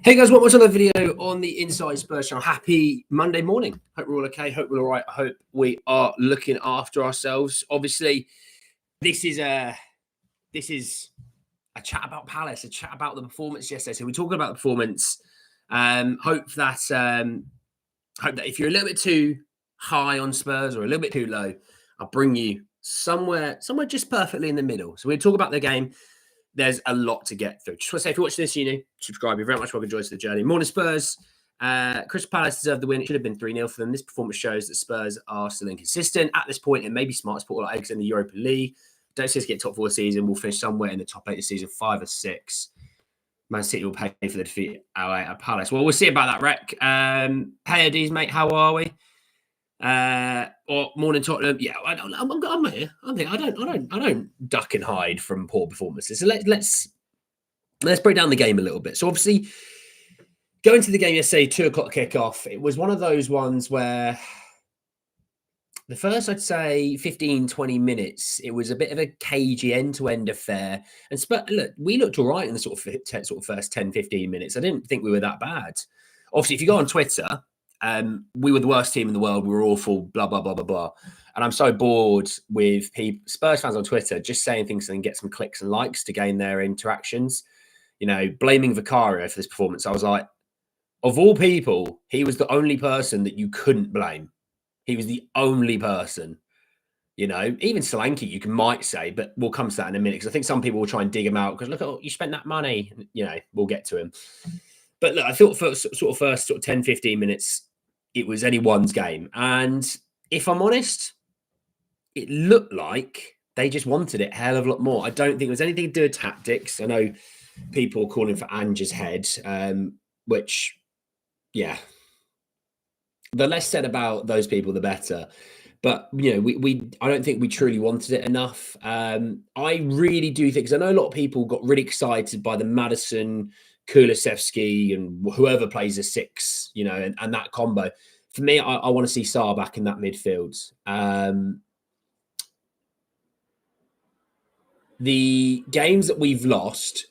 Hey guys, welcome to another video on the Inside Spurs channel. Happy Monday morning. Hope we're all okay. Hope we're all right. I hope we are looking after ourselves. Obviously, this is a chat about Palace, a chat about the performance yesterday. So we're talking about the performance. Hope that if you're a little bit too high on Spurs or a little bit too low, I'll bring you somewhere just perfectly in the middle. So we'll talk about the game. There's a lot to get through. Just want to say, if you're watching this, subscribe. You're very much welcome to join us for the journey. Morning, Spurs. Crystal Palace deserved the win. It should have been 3-0 for them. This performance shows that Spurs are still inconsistent. At this point, it may be smart to put all our eggs in the Europa League. Don't see us get top 4 season. We'll finish somewhere in the top 8 this season, 5 or 6. Man City will pay for the defeat at Palace. Well, we'll see about that, Rec. Payades, mate, how are we? Or morning Tottenham. Yeah, I'm here. I don't duck and hide from poor performances. So let's break down the game a little bit. So obviously, going to the game yesterday, 2:00 kickoff. It was one of those ones where the first, I'd say, 15-20 minutes, it was a bit of a cagey end-to-end affair. And look, we looked all right in the sort of first 10-15 minutes. I didn't think we were that bad. Obviously, if you go on Twitter, we were the worst team in the world. We were awful, blah, blah, blah, blah, blah. And I'm so bored with Spurs fans on Twitter just saying things and get some clicks and likes to gain their interactions. You know, blaming Vicario for this performance. I was like, of all people, he was the only person that you couldn't blame. He was the only person. You know, even Solanke, you might say, but we'll come to that in a minute because I think some people will try and dig him out because look, you spent that money. You know, we'll get to him. But look, I thought for first 10, 15 minutes, it was anyone's game. And if I'm honest, it looked like they just wanted it a hell of a lot more. I don't think it was anything to do with tactics. I know people are calling for Ange's head, which, yeah, the less said about those people, the better. But, you know, I don't think we truly wanted it enough. I really do think, because I know a lot of people got really excited by the Maddison, Kulusevski and whoever plays a 6, you know, and that combo. For me, I want to see Sarr back in that midfield. The games that we've lost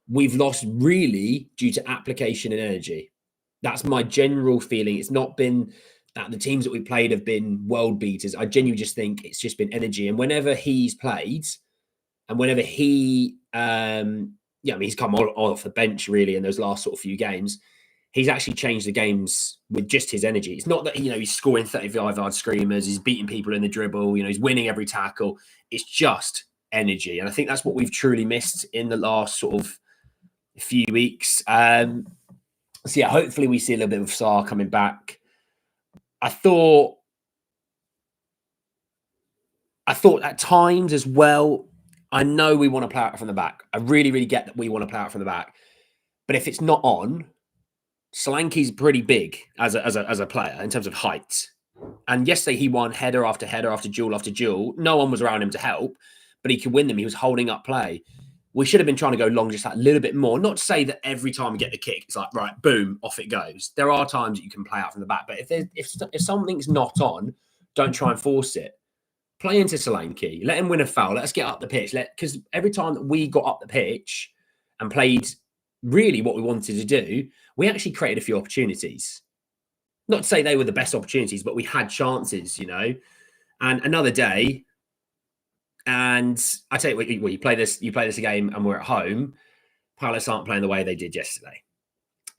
really due to application and energy. That's my general feeling. It's not been that the teams that we played have been world beaters. I genuinely just think it's just been energy. And whenever he's played and whenever he, he's come off the bench really in those last sort of few games, he's actually changed the games with just his energy. It's not that, you know, he's scoring 35-yard screamers, he's beating people in the dribble, you know, he's winning every tackle. It's just energy. And I think that's what we've truly missed in the last sort of few weeks. So yeah, hopefully we see a little bit of Sarr coming back. I thought at times as well, I know we want to play out from the back. I really, really get that we want to play out from the back. But if it's not on, Solanke's pretty big as a player in terms of height. And yesterday he won header after header after duel after duel. No one was around him to help, but he could win them. He was holding up play. We should have been trying to go long just that little bit more. Not to say that every time we get the kick, it's like, right, boom, off it goes. There are times that you can play out from the back. But if something's not on, don't try and force it. Play into Solanke. Let him win a foul. Let's get up the pitch. Because every time that we got up the pitch and played really what we wanted to do, we actually created a few opportunities. Not to say they were the best opportunities, but we had chances, you know. And another day, and I tell you what, you play this game and we're at home, Palace aren't playing the way they did yesterday.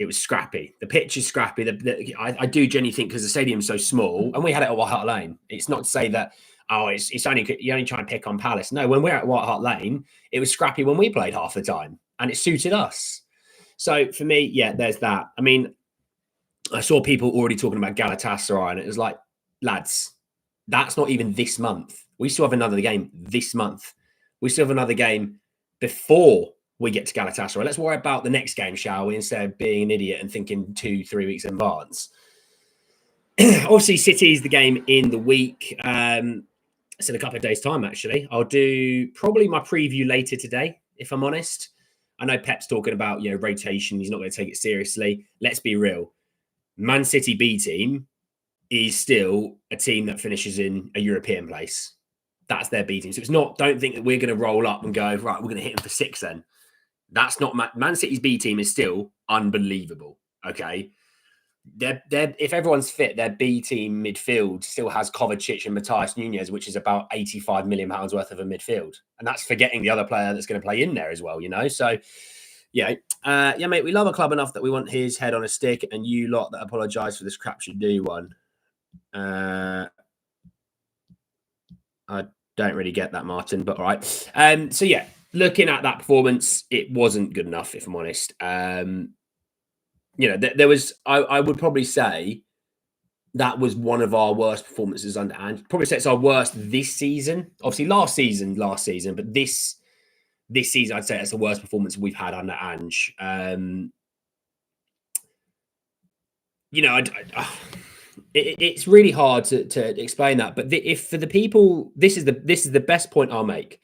It was scrappy. The pitch is scrappy. I do genuinely think because the stadium's so small, and we had it at White Hart Lane. It's not to say that, it's only, you only try and pick on Palace. No, when we're at White Hart Lane, it was scrappy when we played half the time, and it suited us. So for me, yeah, there's that. I mean, I saw people already talking about Galatasaray, and it was like, lads, that's not even this month. We still have another game this month. We still have another game before we get to Galatasaray. Let's worry about the next game, shall we, instead of being an idiot and thinking 2-3 weeks in advance. Obviously, City is the game in the week. It's in a couple of days' time, actually. I'll do probably my preview later today, if I'm honest. I know Pep's talking about, you know, rotation. He's not going to take it seriously. Let's be real. Man City B team is still a team that finishes in a European place. That's their B team. So it's not, don't think that we're going to roll up and go, right, we're going to hit them for 6 then. That's not Man City's B team is still unbelievable. Okay. They're, if everyone's fit, their B team midfield still has Kovacic and Matthias Nunez, which is about £85 million worth of a midfield. And that's forgetting the other player that's going to play in there as well, you know? So, yeah, mate, we love a club enough that we want his head on a stick, and you lot that apologise for this crap should do one. I don't really get that, Martin, but all right. So, yeah, looking at that performance, it wasn't good enough, if I'm honest. There was, I would probably say that was one of our worst performances under Ange. Probably say it's our worst this season. Obviously, last season, but this season, I'd say it's the worst performance we've had under Ange. It's really hard to explain that. But if for the people, this is the best point I'll make.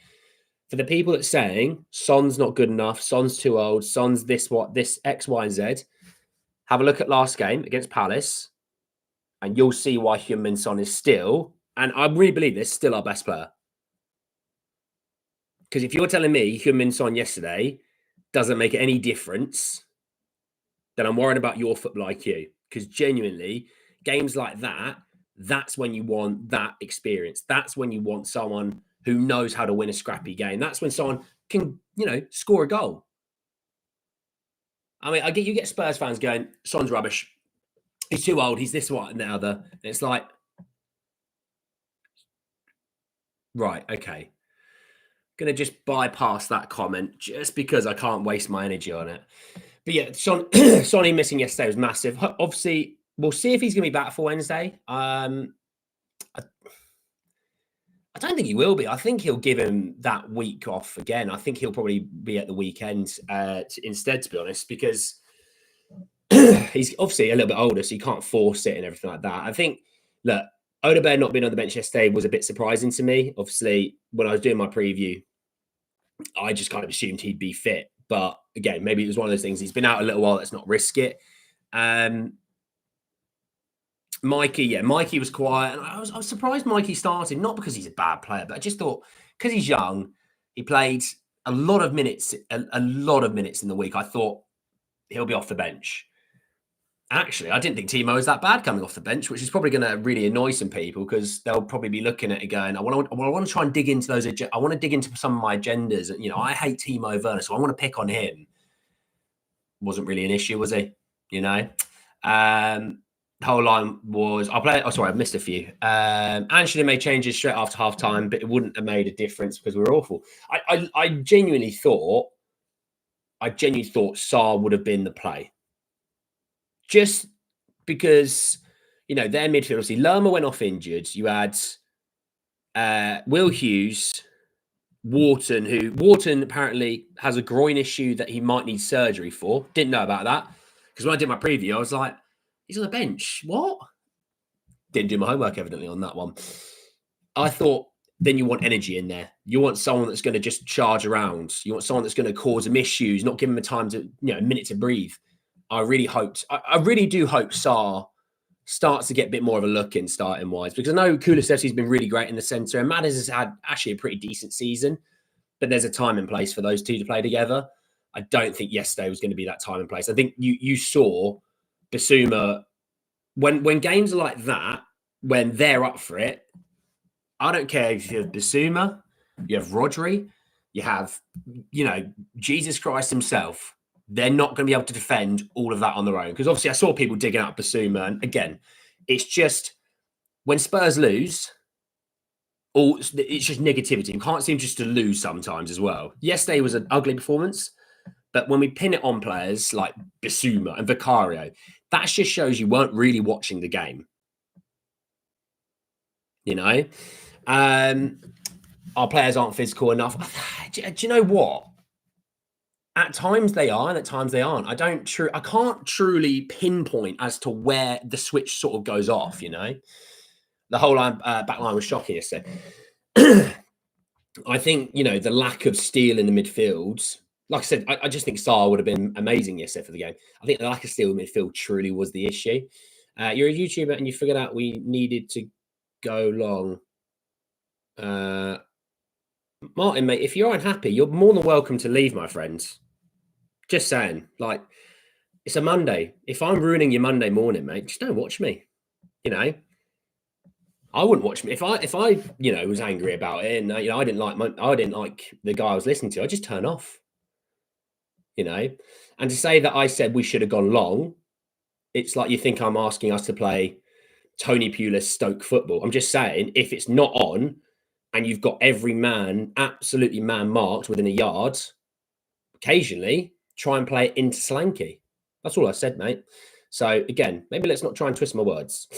For the people that's saying Son's not good enough, Son's too old, Son's this X, Y, and Z, have a look at last game against Palace, and you'll see why Heung-Min Son is still, and I really believe this, still our best player. Because if you're telling me Heung-Min Son yesterday doesn't make any difference, then I'm worried about your football IQ. Because genuinely, games like that, that's when you want that experience. That's when you want someone who knows how to win a scrappy game. That's when someone can, score a goal. I mean, you get Spurs fans going, Son's rubbish. He's too old. He's this, what, and the other. And it's like, right, okay. Going to just bypass that comment just because I can't waste my energy on it. But yeah, Sonny missing yesterday was massive. Obviously, we'll see if he's going to be back for Wednesday. I don't think he will be. I think he'll give him that week off again. I think he'll probably be at the weekend instead, to be honest, because he's obviously a little bit older, so you can't force it and everything like that. I think, look, Odegaard not being on the bench yesterday was a bit surprising to me. Obviously, when I was doing my preview, I just kind of assumed he'd be fit. But again, maybe it was one of those things. He's been out a little while. Let's not risk it. Mikey was quiet. And I was surprised Mikey started, not because he's a bad player, but I just thought because he's young, he played a lot of minutes in the week. I thought he'll be off the bench. Actually, I didn't think Timo was that bad coming off the bench, which is probably going to really annoy some people because they'll probably be looking at it going, I want to try and dig into those. I want to dig into some of my agendas. And, I hate Timo Werner, so I want to pick on him. Wasn't really an issue, was he? The whole line was, I've missed a few. Ange made changes straight after half time, but it wouldn't have made a difference because we were awful. I genuinely thought Sarr would have been the play. Just because, their midfield, obviously, Lerma went off injured. You had Will Hughes, Wharton apparently has a groin issue that he might need surgery for. Didn't know about that. Because when I did my preview, I was like, he's on the bench. What? Didn't do my homework, evidently, on that one. I thought, then you want energy in there. You want someone that's going to just charge around. You want someone that's going to cause him issues, not give him a time to, a minute to breathe. I really do hope Sarr starts to get a bit more of a look in starting wise, because I know Kulusevski's been really great in the centre and Madders has had actually a pretty decent season, but there's a time and place for those two to play together. I don't think yesterday was going to be that time and place. I think you saw Bissouma when games are like that, when they're up for it. I don't care if you have Bissouma, you have Rodri, you have, Jesus Christ himself. They're not going to be able to defend all of that on their own. Because obviously I saw people digging out Bissouma. And again, it's just when Spurs lose, it's just negativity. You can't seem just to lose sometimes as well. Yesterday was an ugly performance. But when we pin it on players like Bissouma and Vicario, that just shows you weren't really watching the game. Our players aren't physical enough. Do you know what? At times they are, and at times they aren't. I can't truly pinpoint as to where the switch sort of goes off. The whole back line was shocking yesterday. I think the lack of steel in the midfield. Like I said, I just think Sarr would have been amazing yesterday for the game. I think the lack of steel in midfield truly was the issue. You're a YouTuber and you figured out we needed to go long. Martin, mate, if you're unhappy, you're more than welcome to leave, my friend. Just saying, like, it's a Monday. If I'm ruining your Monday morning, mate, just don't watch me. You know, I wouldn't watch me if I was angry about it and I didn't like the guy I was listening to. I just turn off. And to say that I said we should have gone long, it's like you think I'm asking us to play Tony Pulis Stoke football. I'm just saying if it's not on and you've got every man absolutely man marked within a yard, occasionally try and play it into Slanky. That's all I said, mate. So again, maybe let's not try and twist my words.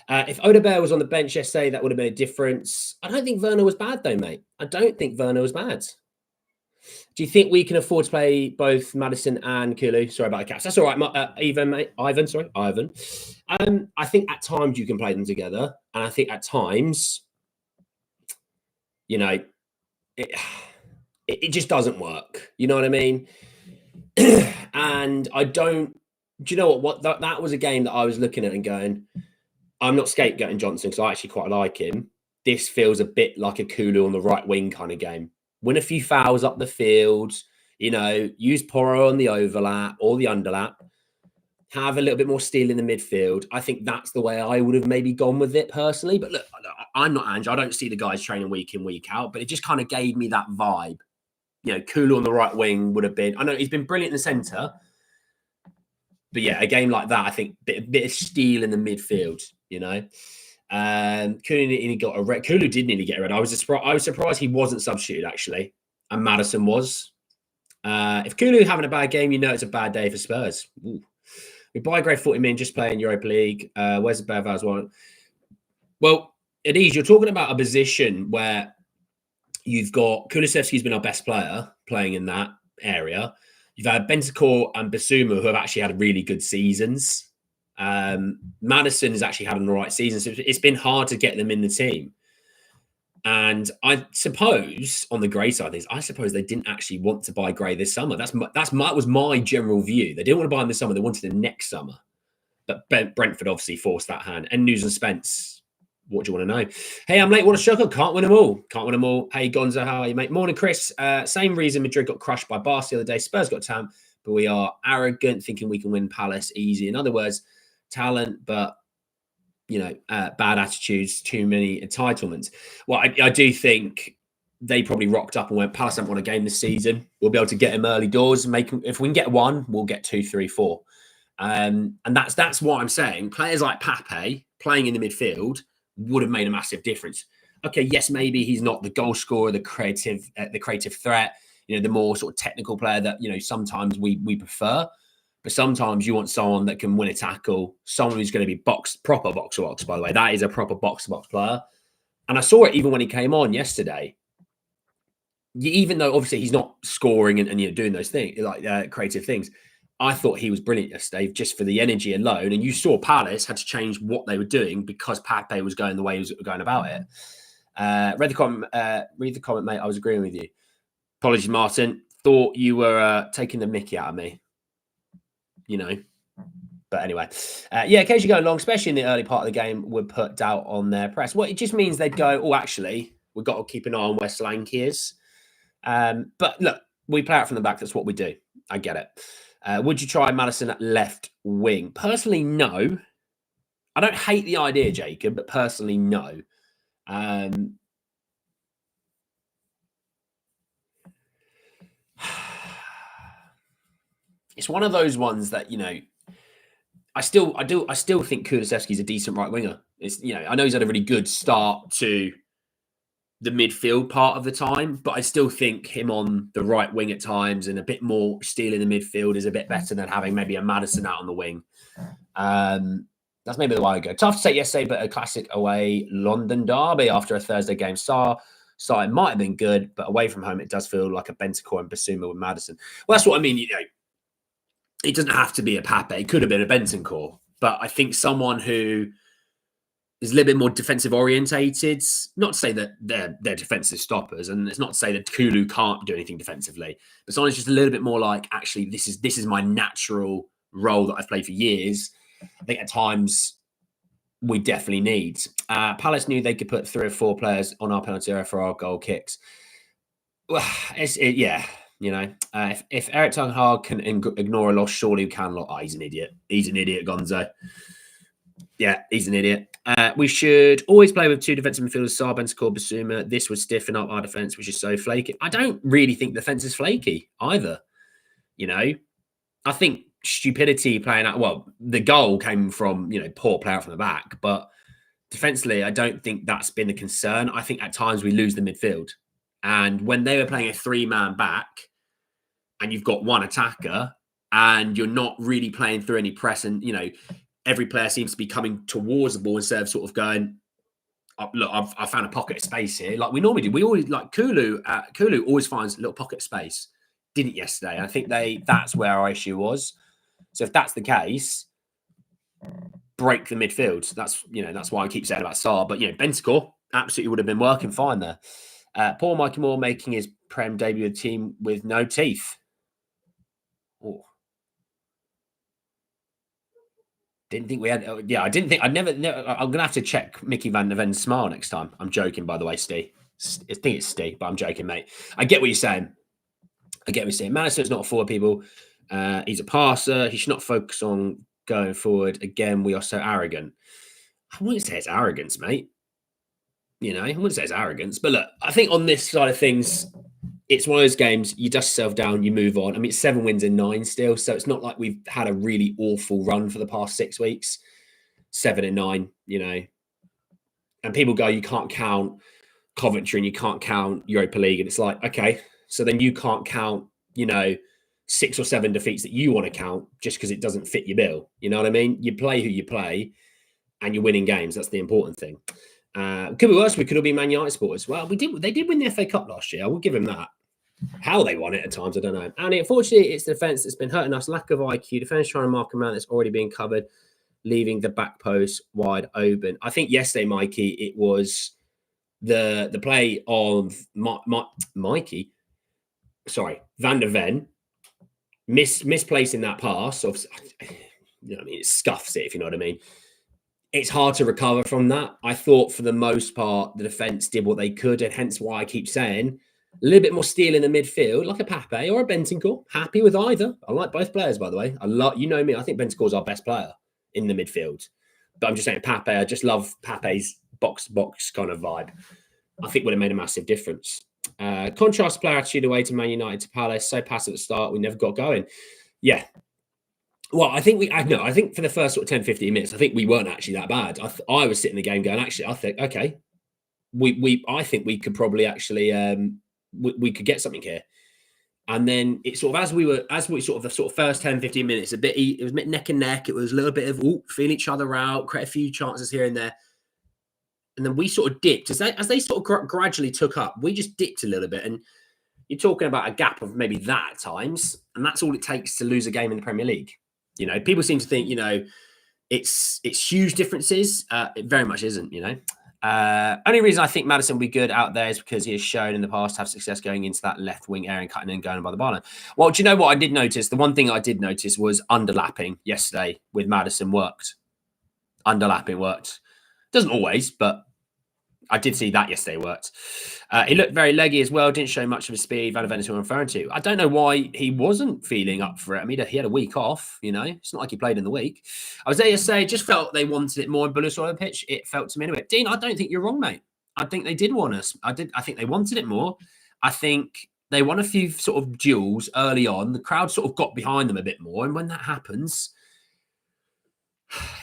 If Odegaard was on the bench yesterday, that would have been a difference. I don't think Werner was bad though, mate. I don't think Werner was bad. Do you think we can afford to play both Maddison and Kulu? Sorry about the cats. That's all right, Ivan, mate. Ivan. I think at times you can play them together, and I think at times, it just doesn't work. You know what I mean? And I don't. Do you know what? That was a game that I was looking at and going, I'm not scapegoating Johnson because I actually quite like him. This feels a bit like a Kulu on the right wing kind of game. Win a few fouls up the field, use Porro on the overlap or the underlap, have a little bit more steel in the midfield. I think that's the way I would have maybe gone with it personally. But look, I'm not Ange. I don't see the guys training week in, week out, but it just kind of gave me that vibe. Kulu on the right wing would have been, I know he's been brilliant in the centre, but yeah, a game like that, I think bit of steel in the midfield, Kulu did nearly get a red. I was surprised he wasn't substituted actually, and Maddison was. If Kulu having a bad game, it's a bad day for Spurs. Ooh. We buy grade 40 million just playing Europa League. Where's the Bevaz one? Well, Adiz, you're talking about a position where you've got Kulusevski's been our best player playing in that area. You've had Bentancur and Basuma who have actually had really good seasons. Maddison has actually had an all right season, so it's been hard to get them in the team. And I suppose on the Gray side of things, I suppose they didn't actually want to buy Gray this summer. That was my general view. They didn't want to buy him this summer. They wanted him next summer. But Brentford obviously forced that hand. And News and Spence, what do you want to know? Hey, I'm late. What a shocker. Can't win them all. Hey, Gonzo, how are you, mate? Morning, Chris. Same reason Madrid got crushed by Barca the other day. Spurs got Tam, but we are arrogant, thinking we can win Palace easy. In other words, talent, but bad attitudes, too many entitlements. Well, I do think they probably rocked up and went, Palace haven't won a game this season. We'll be able to get him early doors and make him. If we can get one, we'll get 2, 3, 4. And that's what I'm saying. Players like Pape playing in the midfield would have made a massive difference. Okay, yes, maybe he's not the goal scorer, the creative threat, the more sort of technical player that sometimes we prefer. But sometimes you want someone that can win a tackle, someone who's going to be proper box-to-box, by the way. That is a proper box-to-box player. And I saw it even when he came on yesterday. Even though obviously he's not scoring and doing those things, like creative things, I thought he was brilliant yesterday just for the energy alone. And you saw Palace had to change what they were doing because Pape was going the way he was going about it. Read the comment, mate. I was agreeing with you. Apologies, Martin. Thought you were taking the mickey out of me. But anyway, occasionally going long, especially in the early part of the game, would put doubt on their press. Well, it just means they'd go, oh, actually, we've got to keep an eye on where Solanke is. But look, we play out from the back. That's what we do. I get it. Would you try Maddison at left wing? Personally, no. I don't hate the idea, Jacob, but personally, no. It's one of those ones that, I still think Kulusevski's a decent right winger. It's, I know he's had a really good start to the midfield part of the time, but I still think him on the right wing at times and a bit more steel in the midfield is a bit better than having maybe a Maddison out on the wing. That's maybe the way I go. Tough to say yesterday, but a classic away London derby after a Thursday game. It might have been good, but away from home, it does feel like a Bentancur and Basuma with Maddison. Well, that's what I mean. It doesn't have to be a Pape. It could have been a Bentancur, but I think someone who is a little bit more defensive orientated. Not to say that they're defensive stoppers, and it's not to say that Kulu can't do anything defensively, but someone who's just a little bit more like, actually, this is my natural role that I've played for years. I think at times we definitely need. Palace knew they could put 3 or 4 players on our penalty area for our goal kicks. Well, yeah. You know, if Eric Ten Hag can ignore a loss, surely we can. He's an idiot. He's an idiot, Gonzo. Yeah, he's an idiot. We should always play with two defensive midfielders, Saar, Bentancur, Basuma. This would stiffen up our defence, which is so flaky. I don't really think the defence is flaky either. You know, I think stupidity playing out. Well, the goal came from, poor play out from the back, but defensively, I don't think that's been the concern. I think at times we lose the midfield. And when they were playing a 3-man back and you've got one attacker and you're not really playing through any press and, every player seems to be coming towards the ball instead of sort of going, oh, look, I found a pocket of space here. Like we normally do. We always, like Kulu always finds a little pocket of space. Didn't yesterday. I think that's where our issue was. So if that's the case, break the midfield. That's why I keep saying about Saar. But, Bentancur absolutely would have been working fine there. Paul Mikey Moore making his Prem debut with a team with no teeth. Oh. Didn't think we had. I didn't think. I'm going to have to check Mickey Van der Ven's smile next time. I'm joking, by the way, Steve. I think it's Steve, but I'm joking, mate. I get what you're saying. Madison's not a forward, people. He's a passer. He should not focus on going forward. Again, we are so arrogant. I wouldn't say it's arrogance, mate. I wouldn't say it's arrogance. But look, I think on this side of things, it's one of those games, you dust yourself down, you move on. I mean, it's 7 wins in 9 still. So it's not like we've had a really awful run for the past 6 weeks. 7 and 9, And people go, you can't count Coventry and you can't count Europa League. And it's like, okay, so then you can't count, 6 or 7 defeats that you want to count just because it doesn't fit your bill. You know what I mean? You play who you play and you're winning games. That's the important thing. Could be worse. We could all be Man United supporters. Well, they did win the FA Cup last year. I will give them that. How they won it at times, I don't know. And unfortunately, it's the defence that's been hurting us. Lack of IQ. Defence trying to mark a man that's already being covered, leaving the back post wide open. I think yesterday, Mikey, it was the play of Mikey. Sorry, Van der Ven misplacing that pass. It scuffs it, if you know what I mean. It's hard to recover from that. I thought for the most part, the defence did what they could, and hence why I keep saying a little bit more steel in the midfield, like a Pape or a Bentancur. Happy with either. I like both players, by the way. Me. I think Bentancur's our best player in the midfield. But I'm just saying Pape. I just love Pape's box-to-box kind of vibe. I think would have made a massive difference. Contrast player attitude away to Man United to Palace. So passive at the start, we never got going. Yeah. Well, I think for the first sort of 10, 15 minutes, I think we weren't actually that bad. I was sitting in the game going, actually, I think, okay, I think we could probably actually, we could get something here. And then it sort of, as we sort of the sort of first 10, 15 minutes, it was a bit neck and neck. It was a little bit of, feeling each other out, create a few chances here and there. And then we sort of dipped as they sort of gradually took up. We just dipped a little bit. And you're talking about a gap of maybe that at times. And that's all it takes to lose a game in the Premier League. People seem to think, it's huge differences. It very much isn't, Only reason I think Maddison will be good out there is because he has shown in the past to have success going into that left wing area and cutting and going by the byline. Well, do you know what I did notice? The one thing I did notice was underlapping yesterday with Maddison worked. Underlapping worked. Doesn't always, but I did see that yesterday worked. He looked very leggy as well. Didn't show much of his speed. Van der Ven is who I'm referring to. I don't know why he wasn't feeling up for it. I mean, he had a week off, It's not like he played in the week. I was there yesterday, just felt they wanted it more in Bullets on the pitch. It felt to me anyway. Dean, I don't think you're wrong, mate. I think they did want us. I think they wanted it more. I think they won a few sort of duels early on. The crowd sort of got behind them a bit more. And when that happens,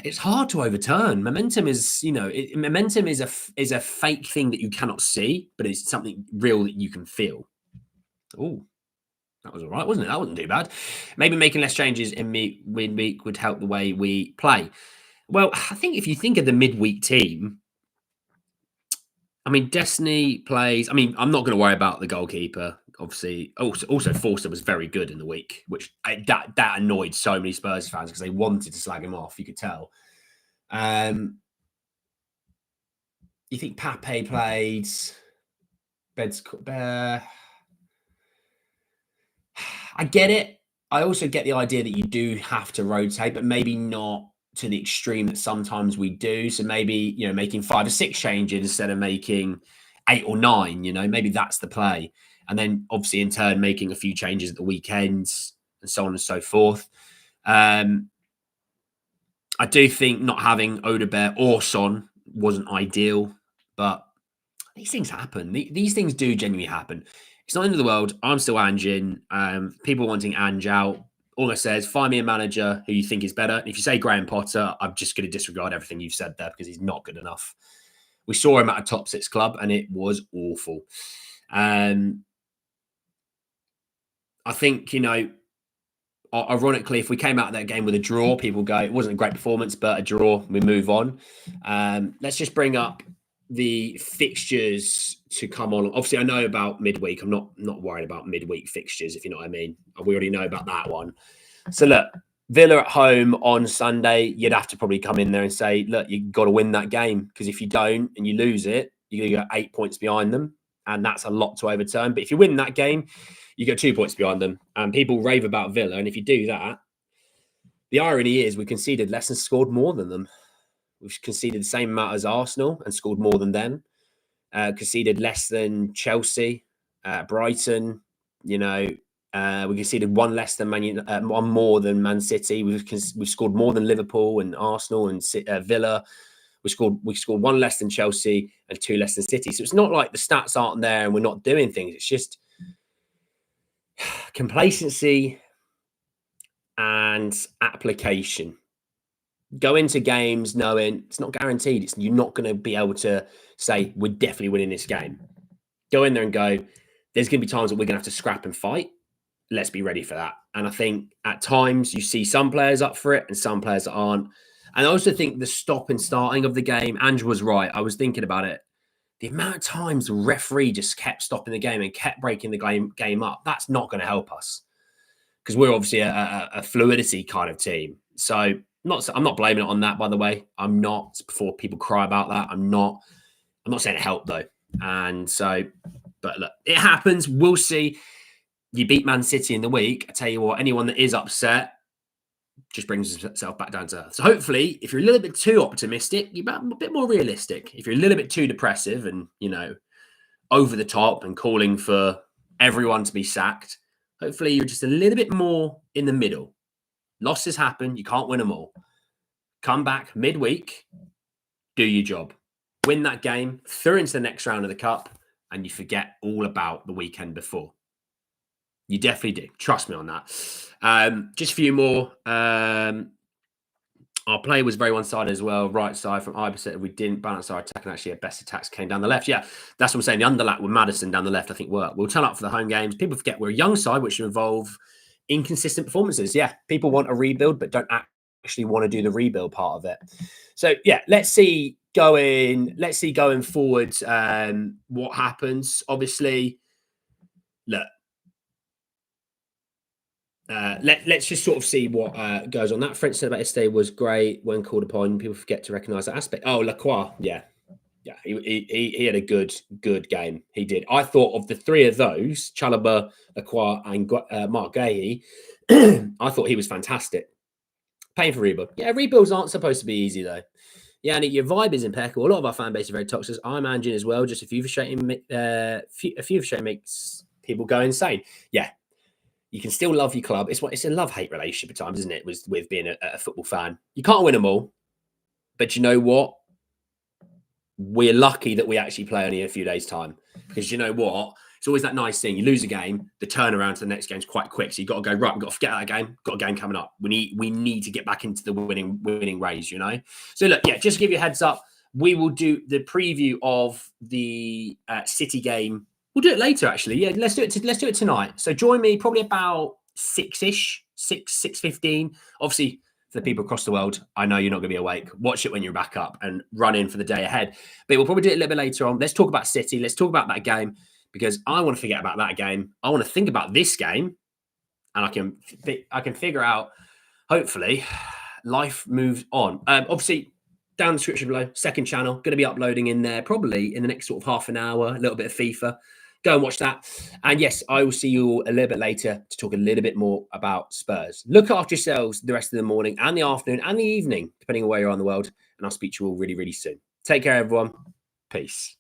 it's hard to overturn. Momentum is, momentum is a fake thing that you cannot see, but it's something real that you can feel. Oh, that was all right, wasn't it? That wasn't too bad. Maybe making less changes in midweek would help the way we play. Well, I think if you think of the midweek team, I mean, Destiny plays. I mean, I'm not going to worry about the goalkeeper. Obviously, also Forster was very good in the week, which that annoyed so many Spurs fans because they wanted to slag him off. You could tell. You think Pape played? I get it. I also get the idea that you do have to rotate, but maybe not to the extreme that sometimes we do. So maybe, making 5 or 6 changes instead of making 8 or 9, maybe that's the play. and then obviously in turn making a few changes at the weekends and so on and so forth. I do think not having Odegaard or Son wasn't ideal, but these things happen. These things do genuinely happen. It's not the end of the world. I'm still Ange in. People wanting Ange out. All I say is find me a manager who you think is better. And if you say Graham Potter, I'm just going to disregard everything you've said there because he's not good enough. We saw him at a top 6 club and it was awful. I think, you know, ironically, if we came out of that game with a draw, people go, it wasn't a great performance, but a draw, we move on. Let's just bring up the fixtures to come on. Obviously, I know about midweek. I'm not worried about midweek fixtures, if you know what I mean. We already know about that one. So look, Villa at home on Sunday, you'd have to probably come in there and say, look, you've got to win that game, because if you don't and you lose it, you're going to get 8 points behind them, and that's a lot to overturn. But if you win that game, you get 2 points behind them, and people rave about Villa. And if you do that, the irony is we conceded less and scored more than them. We've conceded the same amount as Arsenal and scored more than them. Conceded less than Chelsea, Brighton. You know, we conceded one less than one more than Man City. We've scored more than Liverpool and Arsenal and Villa. We scored one less than Chelsea and 2 less than City. So it's not like the stats aren't there and we're not doing things. It's just complacency and application. Go into games knowing it's not guaranteed. You're not going to be able to say, we're definitely winning this game. Go in there and go, there's going to be times that we're going to have to scrap and fight. Let's be ready for that. And I think at times you see some players up for it and some players that aren't. And I also think the stop and starting of the game, Ange was right. I was thinking about it. The amount of times the referee just kept stopping the game and kept breaking the game up, that's not going to help us, because we're obviously a fluidity kind of team. So I'm not blaming it on that, by the way. I'm not, before people cry about that. I'm not saying it helped though. And so, but look, it happens. We'll see. You beat Man City in the week. I tell you what, anyone that is upset just brings himself back down to earth. So hopefully, if you're a little bit too optimistic, you're a bit more realistic. If you're a little bit too depressive and, you know, over the top and calling for everyone to be sacked, hopefully you're just a little bit more in the middle. Losses happen. You can't win them all. Come back midweek, do your job. Win that game, through into the next round of the cup, and you forget all about the weekend before. You definitely do. Trust me on that. Just a few more. Our play was very one-sided as well. Right side from Iverson. We didn't balance our attack, and actually our best attacks came down the left. Yeah, that's what I'm saying. The underlap with Maddison down the left, I think, worked. We'll turn up for the home games. People forget we're a young side, which involve inconsistent performances. Yeah, people want a rebuild, but don't actually want to do the rebuild part of it. So, yeah, let's see going forward what happens. Obviously, look, let's just sort of see what goes on. That French said about yesterday was great when called upon. People forget to recognise that aspect. Oh, Lacroix, yeah, he had a good game. He did. I thought of the three of those, Chalobah, Lacroix, and Mark Gahey, I thought he was fantastic. Paying for rebuild. Yeah, rebuilds aren't supposed to be easy though. Yeah, and your vibe is impeccable. A lot of our fan base are very toxic. I'm Ange as well. Just a few frustrating makes people go insane. Yeah. You can still love your club. It's a love-hate relationship at times, isn't it? With being a football fan. You can't win them all. But you know what? We're lucky that we actually play only in a few days' time. Because you know what? It's always that nice thing. You lose a game, the turnaround to the next game is quite quick. So you've got to go, right, we've got to forget that game. Got a game coming up. We need to get back into the winning race, you know? So look, yeah, just to give you a heads up, we will do the preview of the City game. We'll do it later, actually. Yeah, let's do it tonight. So join me probably about 6:15. Obviously, for the people across the world, I know you're not going to be awake. Watch it when you're back up and run in for the day ahead. But we'll probably do it a little bit later on. Let's talk about City. Let's talk about that game, because I want to forget about that game. I want to think about this game, and I can figure out, hopefully, life moves on. Obviously, down in the description below, second channel, going to be uploading in there probably in the next sort of half an hour, a little bit of FIFA. Go and watch that. And yes, I will see you all a little bit later to talk a little bit more about Spurs. Look after yourselves the rest of the morning and the afternoon and the evening, depending on where you are in the world. And I'll speak to you all really, really soon. Take care, everyone. Peace.